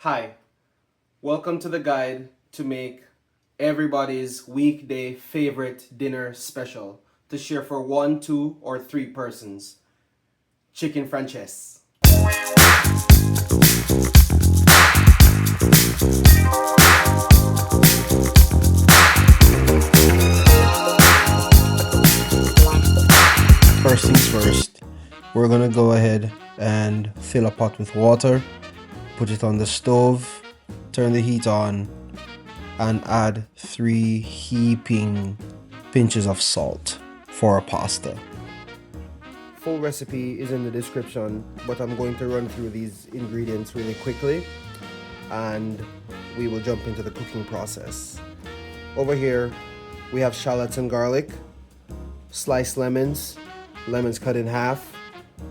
Hi, welcome to the guide to make everybody's weekday favorite dinner special to share for 1, 2, or 3 persons. Chicken Francese. First things first, we're gonna go ahead and fill a pot with water, put it on the stove, turn the heat on, and add 3 heaping pinches of salt for a pasta. Full recipe is in the description, but I'm going to run through these ingredients really quickly and we will jump into the cooking process. Over here we have shallots and garlic, sliced lemons cut in half.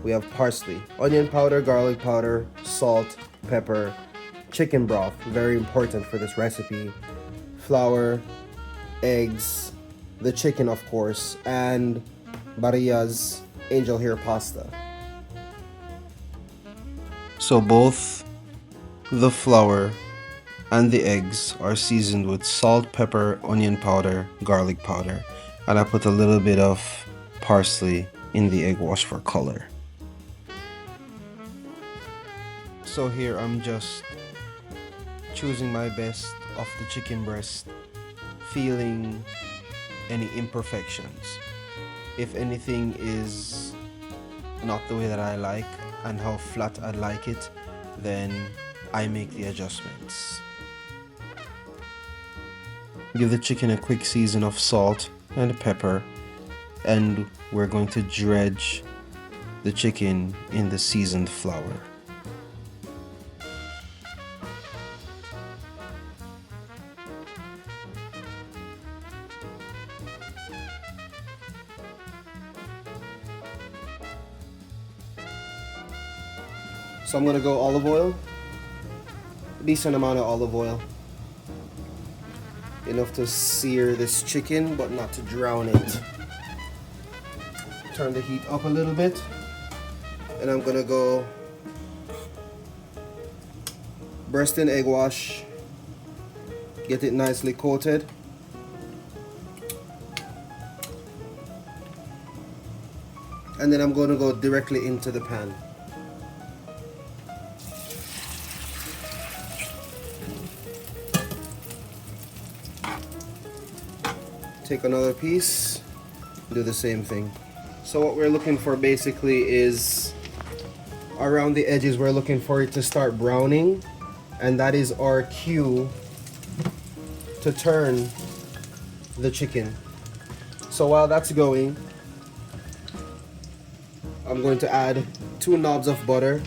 We have parsley, onion powder, garlic powder, salt, pepper, chicken broth, very important for this recipe, flour, eggs, the chicken of course, and Baria's angel hair pasta. So both the flour and the eggs are seasoned with salt, pepper, onion powder, garlic powder, and I put a little bit of parsley in the egg wash for color. So here I'm just choosing my best of the chicken breast, feeling any imperfections. If anything is not the way that I like and how flat I like it, then I make the adjustments. Give the chicken a quick season of salt and pepper, and we're going to dredge the chicken in the seasoned flour. So I'm gonna go olive oil, a decent amount of olive oil. Enough to sear this chicken, but not to drown it. Turn the heat up a little bit, and I'm gonna go breast in egg wash, get it nicely coated. And then I'm gonna go directly into the pan. Take another piece, do the same thing. So what we're looking for basically is around the edges, we're looking for it to start browning, and that is our cue to turn the chicken. So while that's going, I'm going to add 2 knobs of butter,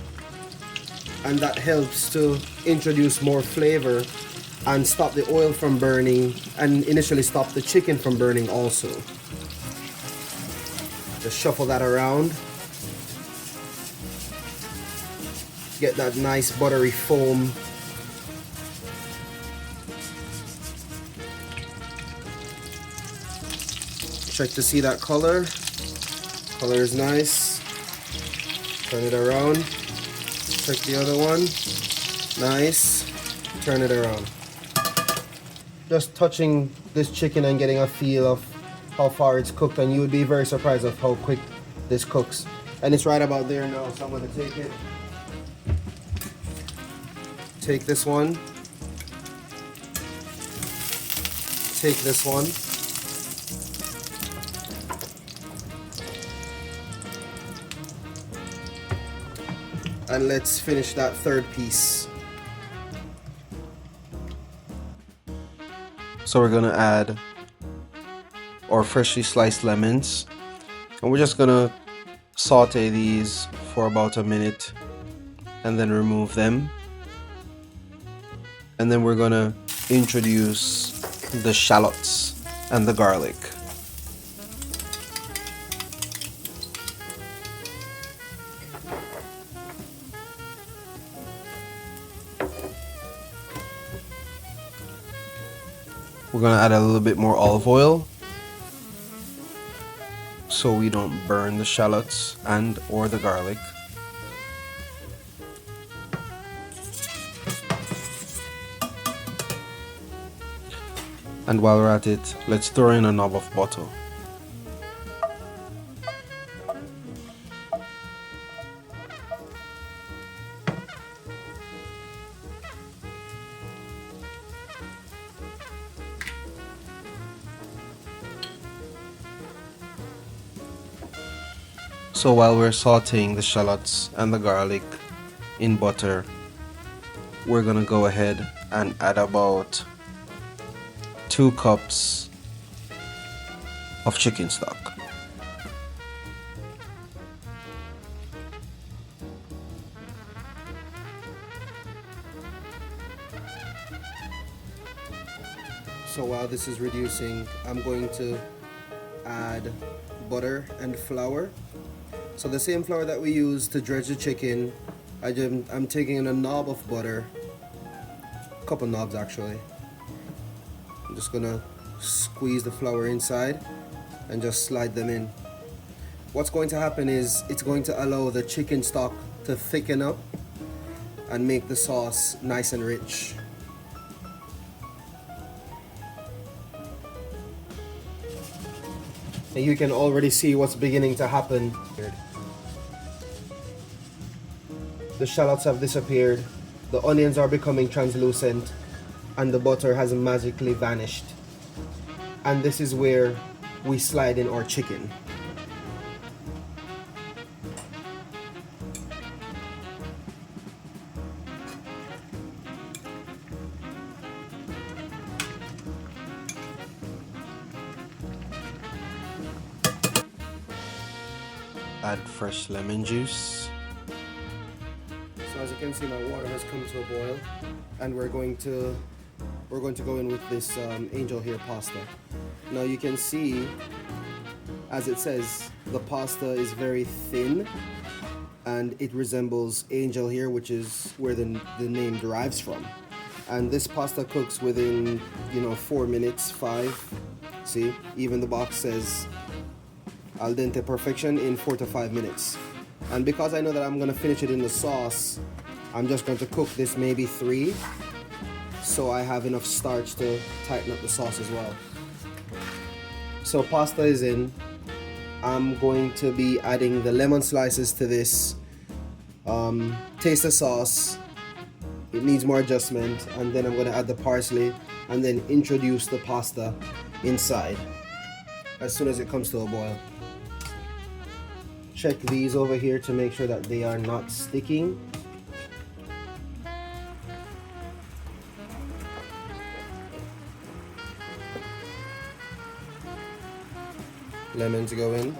and that helps to introduce more flavor and stop the oil from burning, and initially stop the chicken from burning also. Just shuffle that around. Get that nice buttery foam. Check to see that color. Color is nice. Turn it around. Check the other one. Nice. Turn it around. Just touching this chicken and getting a feel of how far it's cooked, and you would be very surprised of how quick this cooks. And it's right about there now, so I'm going to take it. Take this one. Take this one. And let's finish that third piece. So we're gonna add our freshly sliced lemons, and we're just gonna saute these for about a minute and then remove them. And then we're gonna introduce the shallots and the garlic. We're gonna add a little bit more olive oil so we don't burn the shallots and or the garlic. And while we're at it, let's throw in a knob of butter. So while we're sauteing the shallots and the garlic in butter, we're gonna go ahead and add about 2 cups of chicken stock. So while this is reducing, I'm going to add butter and flour. So the same flour that we use to dredge the chicken, I'm taking in a knob of butter, a couple knobs actually. I'm just gonna squeeze the flour inside and just slide them in. What's going to happen is it's going to allow the chicken stock to thicken up and make the sauce nice and rich. And you can already see what's beginning to happen. The shallots have disappeared, the onions are becoming translucent, and the butter has magically vanished. And this is where we slide in our chicken. Add fresh lemon juice. So as you can see, my water has come to a boil, and we're going to go in with this angel hair pasta. Now you can see, as it says, the pasta is very thin and it resembles angel hair, which is where the name derives from. And this pasta cooks within 4 minutes, 5. See, even the box says al dente perfection in 4 to 5 minutes. And because I know that I'm going to finish it in the sauce, I'm just going to cook this maybe 3, so I have enough starch to tighten up the sauce as well. So pasta is in. I'm going to be adding the lemon slices to this. Taste the sauce. It needs more adjustment, and then I'm going to add the parsley and then introduce the pasta inside as soon as it comes to a boil. Check these over here to make sure that they are not sticking. Lemons go in.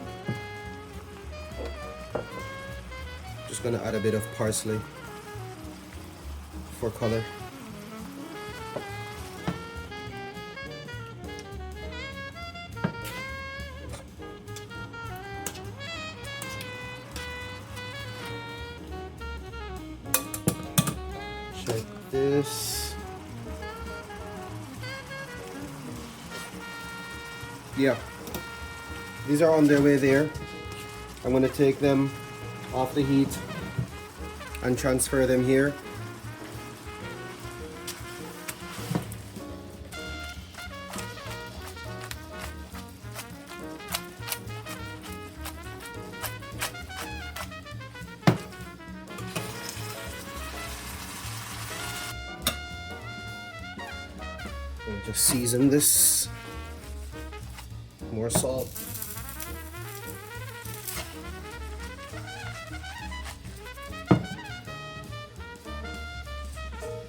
Just gonna add a bit of parsley for color. Check this. Yeah, these are on their way there. I'm going to take them off the heat and transfer them here. We'll just season this. More salt.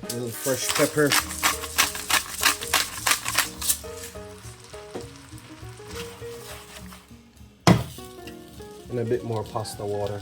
A little fresh pepper. And a bit more pasta water.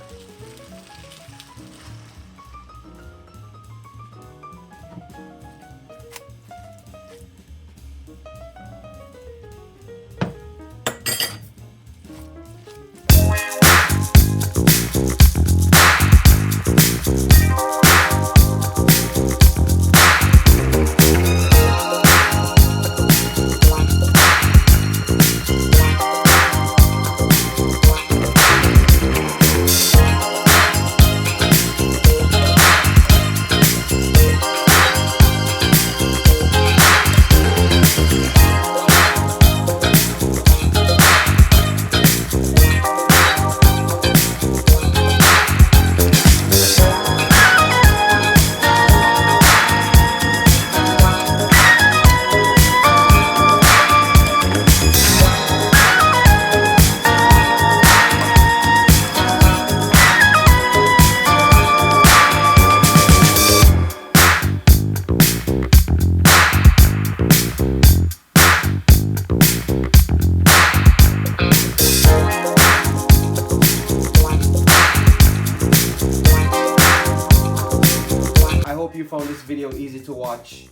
easy to watch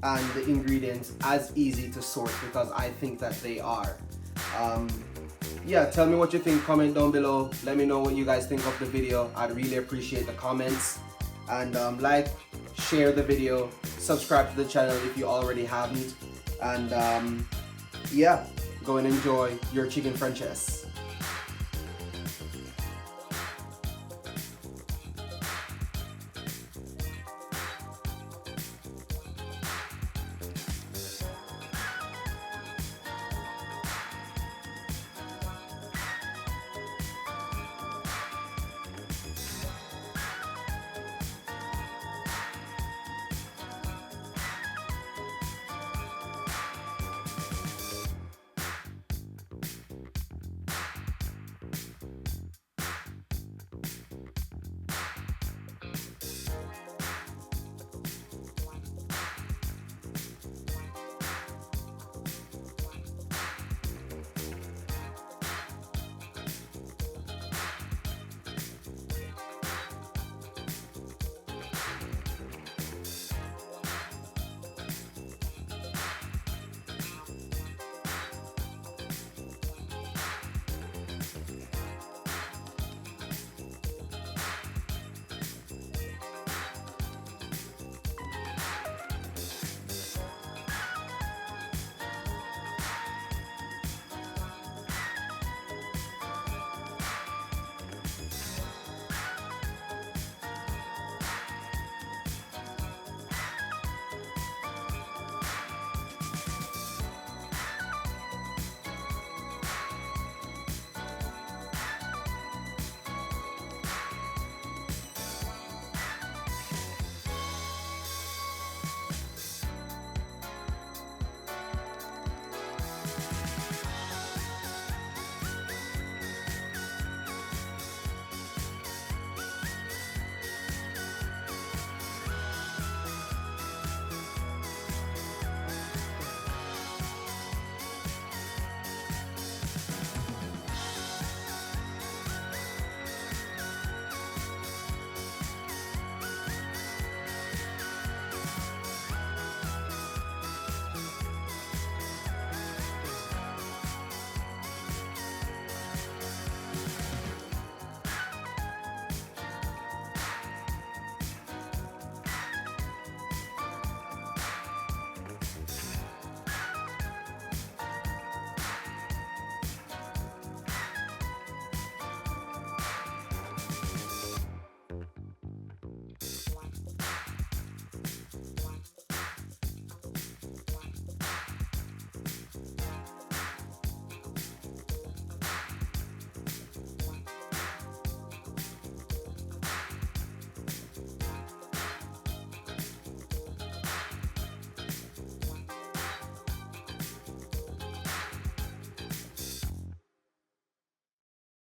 and the ingredients as easy to source, because I think that they are. Yeah, tell me what you think, comment down below, let me know what you guys think of the video. I'd really appreciate the comments, and like, share the video, subscribe to the channel if you already haven't, and yeah, go and enjoy your chicken Francese.